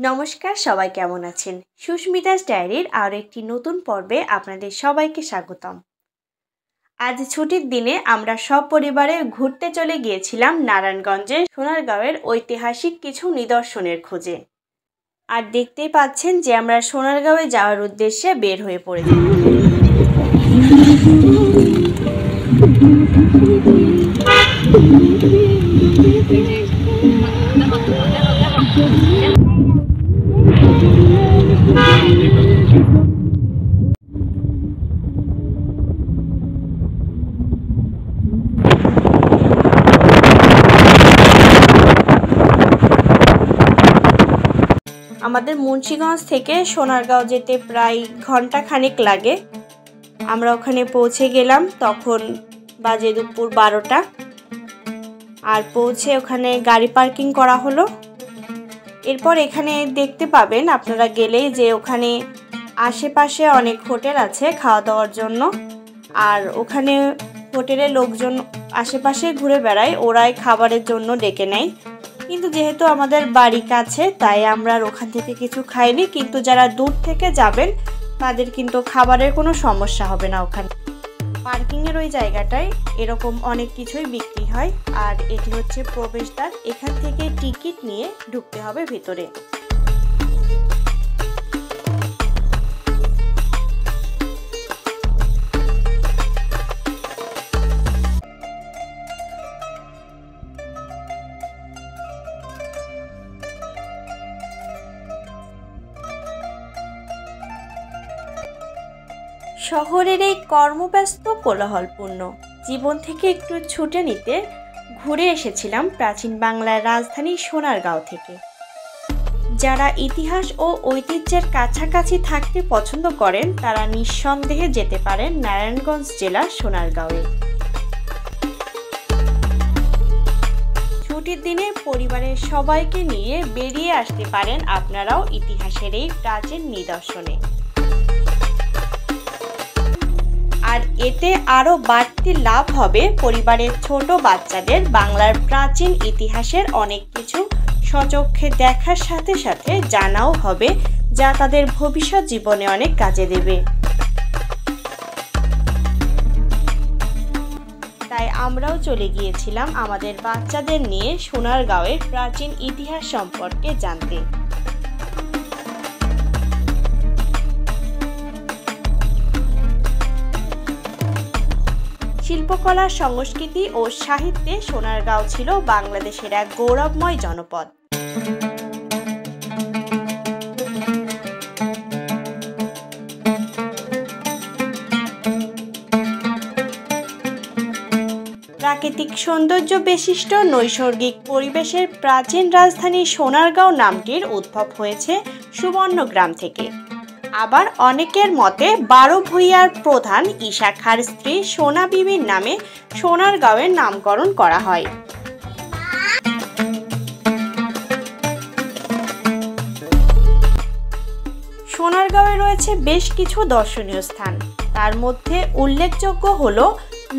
নমস্কার, সবাই কেমন আছেন? সুস্মিতাস ডায়েরির আরও একটি নতুন পর্বে আপনাদের সবাইকে স্বাগতম। আজ ছুটির দিনে আমরা সব পরিবারে ঘুরতে চলে গিয়েছিলাম নারায়ণগঞ্জের সোনারগাঁওয়ের ঐতিহাসিক কিছু নিদর্শনের খোঁজে। আর দেখতেই পাচ্ছেন যে আমরা সোনারগাঁওয়ে যাওয়ার উদ্দেশ্যে বের হয়ে পড়েছি। আমাদের মুন্সিগঞ্জ থেকে সোনারগাঁও যেতে প্রায় ঘন্টাখানেক লাগে। আমরা ওখানে পৌঁছে গেলাম, তখন বাজে দুপুর 12টা। আর পৌঁছে ওখানে গাড়ি পার্কিং করা হলো। এরপর এখানে দেখতে পাবেন আপনারা গেলেই যে ওখানে আশেপাশে অনেক হোটেল আছে খাওয়া দাওয়ার জন্য। আর ওখানে হোটেলের লোকজন আশেপাশে ঘুরে বেড়ায়, ওরাই খাবারের জন্য ডেকে নেয়। কিন্তু যেহেতু আমাদের বাড়ি কাছে তাই আমরা ওখান থেকে কিছু খাইনি, কিন্তু যারা দূর থেকে যাবেন তাদের কিন্তু খাবারের কোনো সমস্যা হবে না। ওখানে পার্কিংয়ের ওই জায়গাটায় এরকম অনেক কিছুই বিক্রি হয়। আর এটি হচ্ছে প্রবেশদ্বার, এখান থেকে টিকিট নিয়ে ঢুকতে হবে ভিতরে। শহরের এই কর্মব্যস্ত কোলাহলপূর্ণ জীবন থেকে একটু ছুটে নিতে ঘুরে এসেছিলাম প্রাচীন বাংলার রাজধানী সোনারগাঁও থেকে। যারা ইতিহাস ও ঐতিহ্যের কাছাকাছি থাকতে পছন্দ করেন তারা নিঃসন্দেহে যেতে পারেন নারায়ণগঞ্জ জেলার সোনারগাঁওয়ে। ছুটির দিনে পরিবারের সবাইকে নিয়ে বেরিয়ে আসতে পারেন আপনারাও ইতিহাসের এই প্রাচীন নিদর্শনে। আর এতে আরও বাড়তি লাভ হবে পরিবারের ছোট বাচ্চাদের বাংলার প্রাচীন ইতিহাসের অনেক কিছু স্বচক্ষে দেখার সাথে সাথে জানাও হবে, যা তাদের ভবিষ্যৎ জীবনে অনেক কাজে দেবে। তাই আমরাও চলে গিয়েছিলাম আমাদের বাচ্চাদের নিয়ে সোনারগাঁওয়ের প্রাচীন ইতিহাস সম্পর্কে জানতে। শিল্পকলা, সংস্কৃতি ও সাহিত্যে সোনারগাঁও ছিল বাংলাদেশের এক গৌরবময় জনপদ। প্রাকৃতিক সৌন্দর্য বিশিষ্ট নৈসর্গিক পরিবেশের প্রাচীন রাজধানী সোনারগাঁও নামটির উদ্ভব হয়েছে সুবর্ণগ্রাম থেকে। আবার অনেকের মতে 12 ভূঁইয়ার প্রধান ঈশা খাঁর স্ত্রী সোনা বিবির নামে সোনারগাঁওয়ের নামকরণ করা হয়। সোনারগাঁওয়ে রয়েছে বেশ কিছু দর্শনীয় স্থান, তার মধ্যে উল্লেখযোগ্য হল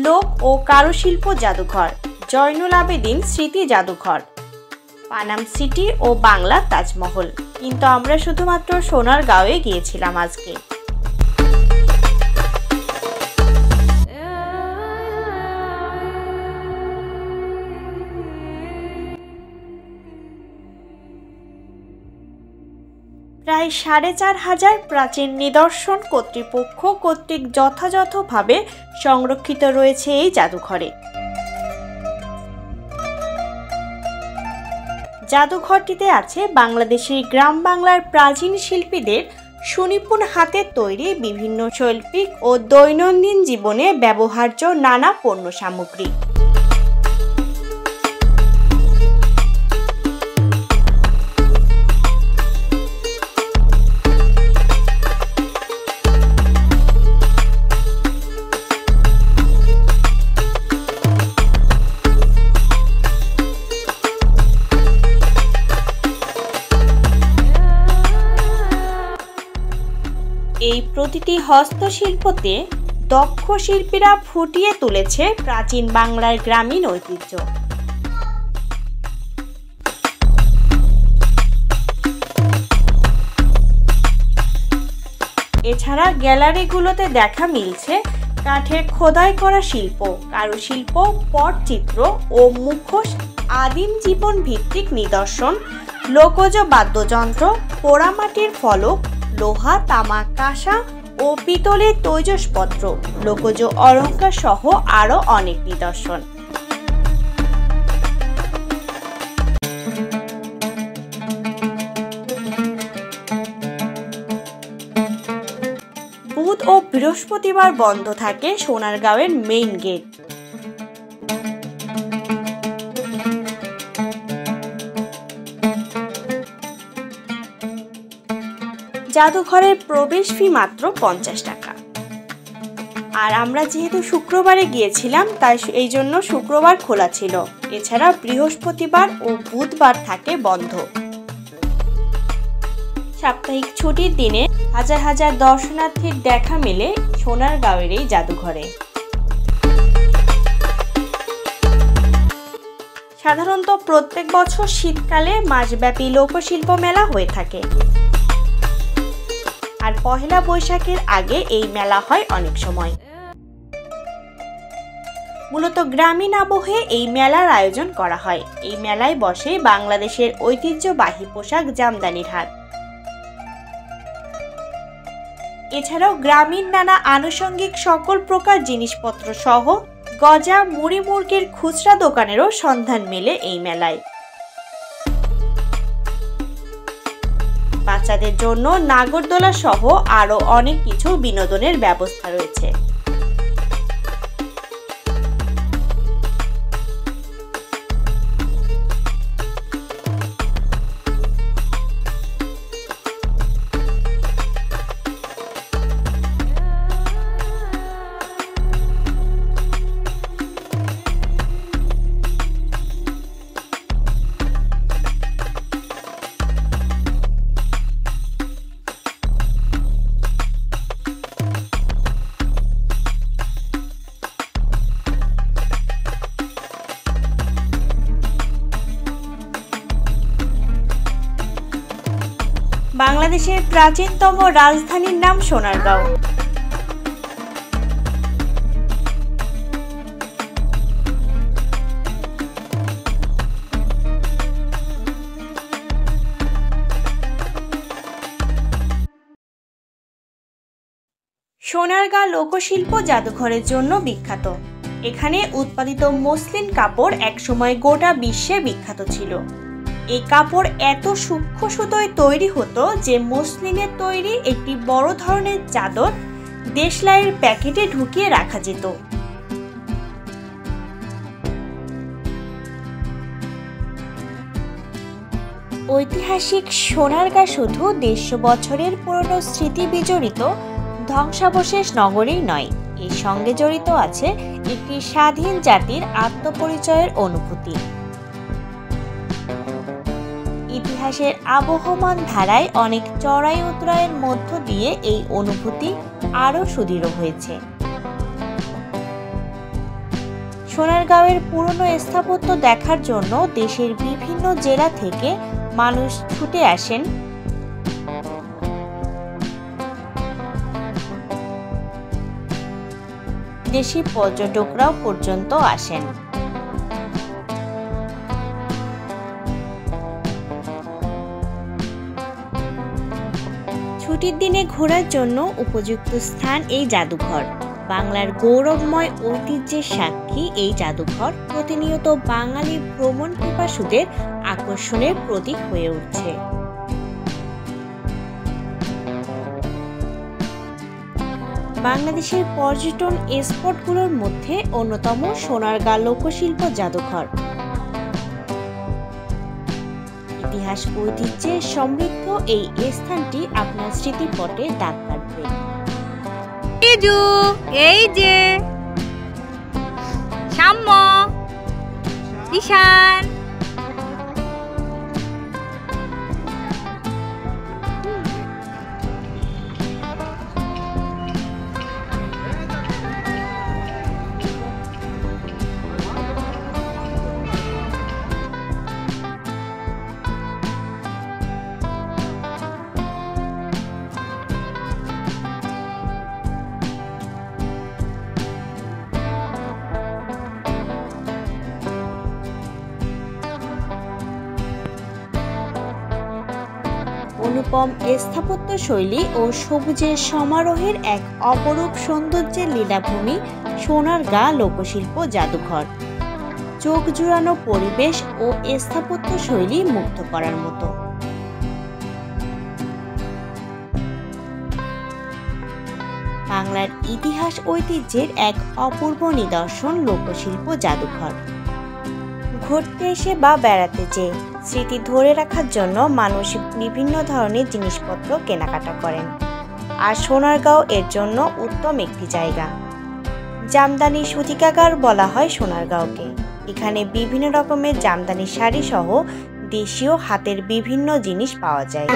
লোক ও কারুশিল্প জাদুঘর, জয়নুল আবেদিন স্মৃতি জাদুঘর, পানাম সিটি ও বাংলা তাজমহল। কিন্তু আমরা শুধুমাত্র সোনারগাঁওয়ে গিয়েছিলাম আজকে। প্রায় 4500 প্রাচীন নিদর্শন কর্তৃপক্ষ কর্তৃক যথাযথভাবে সংরক্ষিত রয়েছে এই জাদুঘরে। জাদুঘরটিতে আছে বাংলাদেশের গ্রাম বাংলার প্রাচীন শিল্পীদের সুনিপুণ হাতে তৈরি বিভিন্ন শৈল্পিক ও দৈনন্দিন জীবনে ব্যবহার্য নানা পণ্য সামগ্রী। এই প্রতিটি হস্তশিল্পতে দক্ষ শিল্পীরা ফুটিয়ে তুলেছে প্রাচীন বাংলার গ্রামীণ ঐতিহ্য। এছাড়া গ্যালারিগুলোতে দেখা মিলছে কাঠে খোদাই করা শিল্প, কারুশিল্প, পটচিত্র ও মুখোশ, আদিম জীবন ভিত্তিক নিদর্শন, লোকজ বাদ্যযন্ত্র, পোড়ামাটির ফলক, লোহা, তামা, কাঁসা ও পিতলের তৈজসপত্র, লোকজ অলঙ্কার সহ আরও অনেক নিদর্শন। বুধ ও বৃহস্পতিবার বন্ধ থাকে সোনারগাঁওয়ের মেইন গেট। জাদুঘরের প্রবেশ ফি মাত্র 50 টাকা। আর আমরা যেহেতু শুক্রবারে গিয়েছিলাম তাই এই জন্য শুক্রবার খোলা ছিল। এছাড়া বৃহস্পতিবার ও বুধবার থাকে বন্ধ। সাপ্তাহিক ছুটির দিনে হাজার হাজার দর্শনার্থীর দেখা মেলে সোনারগাঁওয়ের এই জাদুঘরে। সাধারণত প্রত্যেক বছর শীতকালে মাসব্যাপী লোকশিল্প মেলা হয়ে থাকে, আর পহেলা বৈশাখের আগে এই মেলা হয় অনেক সময়। মূলত গ্রামীণ আবহে এই মেলার আয়োজন করা হয়। এই মেলায় বসে বাংলাদেশের ঐতিহ্যবাহী পোশাক জামদানির হাট। এছাড়াও গ্রামীণ নানা আনুষঙ্গিক সকল প্রকার জিনিসপত্র সহ গজা, মুড়ি, মুরগির খুচরা দোকানেরও সন্ধান মেলে এই মেলায়। বাচ্চাদের জন্য নাগরদোলা সহ আরও অনেক কিছু বিনোদনের ব্যবস্থা রয়েছে। বাংলাদেশের প্রাচীনতম রাজধানীর নাম সোনারগাঁও। সোনারগাঁ লোকশিল্প জাদুঘরের জন্য বিখ্যাত। এখানে উৎপাদিত মসলিন কাপড় একসময় গোটা বিশ্বে বিখ্যাত ছিল। এই কাপড় এত সূক্ষ্ম সুতোয় তৈরি হতো যে মসলিনের তৈরি একটি বড় ধরনের চাদর দেশলাইয়ের প্যাকেটে ঢুকিয়ে রাখা যেত। ঐতিহাসিক সোনারগাঁ শুধু 150 বছরের পুরনো স্মৃতি বিজড়িত ধ্বংসাবশেষ নগরী নয়, এর সঙ্গে জড়িত আছে একটি স্বাধীন জাতির আত্মপরিচয়ের অনুভূতি। ইতিহাসের আবহমান ধারায় অনেক চড়াই উতরাইয়ের মধ্য দিয়ে এই অনুভূতি আরও সুদৃঢ় হয়েছে। সোনারগাঁওয়ের পুরনো স্থাপত্য দেখার জন্য দেশের বিভিন্ন জেলা থেকে মানুষ ছুটে আসেন। দেশি পর্যটকরাও পর্যন্ত আসেন। ছুটির দিনে ঘোরার জন্য উপযুক্ত স্থান এই জাদুঘর। বাংলার গৌরবময় ঐতিহ্যের সাক্ষী এই জাদুঘর প্রতিনিয়ত বাঙালি ভ্রমণ পিপাসুদের আকর্ষণের প্রতীক হয়ে উঠছে। বাংলাদেশের পর্যটন স্পটগুলোর মধ্যে অন্যতম সোনারগাঁ লোকশিল্প জাদুঘর। ইতিহাস ঐতিহ্যে সমৃদ্ধ এই স্থানটি আপনার স্মৃতিপটে দাগ কাটবে। এই যে সাম্য, ঈশান, অনুপম স্থাপত্য শৈলী ও সবুজের সমারোহের এক অপরূপ সৌন্দর্যের লীলাভূমি সোনারগাঁ লোকশিল্প জাদুঘর। চোখ জুড়ানো পরিবেশ ও স্থাপত্য শৈলী মুগ্ধ করার মতো। বাংলার ইতিহাস ঐতিহ্যের এক অপূর্ব নিদর্শন লোকশিল্প জাদুঘর। ঘুরতে এসে বা বেড়াতে যেয়ে স্মৃতি ধরে রাখার জন্য মানুষ বিভিন্ন ধরনের জিনিসপত্র কেনাকাটা করেন, আর সোনারগাঁও এর জন্য উত্তম একটি জায়গা। জামদানি সূতিকাগার বলা হয় সোনারগাঁওকে। এখানে বিভিন্ন রকমের জামদানি শাড়ি সহ দেশীয় হাতের বিভিন্ন জিনিস পাওয়া যায়।